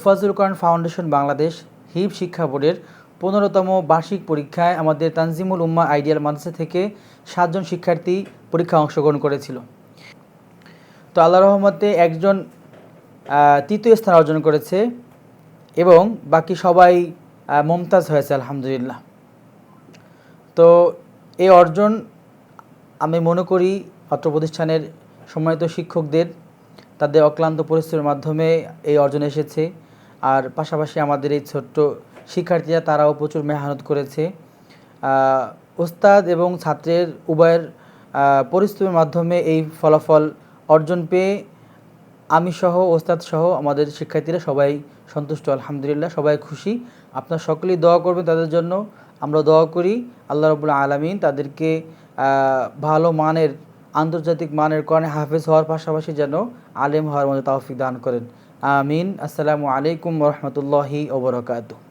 ফাজলুল কোরআন foundation Bangladesh হিফজ শিক্ষা বোর্ডের 15তম বার্ষিক পরীক্ষায় আমাদের তানজিমুল উম্মাহ আইডিয়াল মাদ্রাসা থেকে 7 জন শিক্ষার্থী পরীক্ষায় অংশগ্রহণ করেছিল। তো আল্লাহর রহমতে একজন তৃতীয় স্থান অর্জন করেছে এবং বাকি সবাই মুমতাজ হয়েছে আলহামদুলিল্লাহ। তো এই অর্জন আমি মনে করি অত্র প্রতিষ্ঠানের সম্মানিত শিক্ষকদের তাদের অক্লান্ত পরিশ্রমের মাধ্যমে এই অর্জন এসেছে। আর পাশাপাশি আমাদের এই ছোট্ট শিক্ষার্থীরা তারাও প্রচুর মেহনত করেছে। ওস্তাদ এবং ছাত্রের উভয়ের পরিশ্রমের মাধ্যমে এই ফলাফল অর্জন পেয়ে আমি সহ ওস্তাদ সহ আমাদের শিক্ষার্থীরা সবাই সন্তুষ্ট আলহামদুলিল্লাহ, সবাই খুশি। আপনারা সকলেই দোয়া করবেন তাদের জন্য, আমরা দোয়া করি আল্লাহ রাব্বুল আলামিন তাদেরকে ভালো মানের আন্তর্জাতিক মানের কোরআনে হাফেজ হওয়ার পাশাপাশি যেন আলেম হওয়ার মধ্যে তৌফিক দান করেন। আমিন। আসসালামু আলাইকুম ওয়া রাহমাতুল্লাহি ওয়া বারাকাতুহু।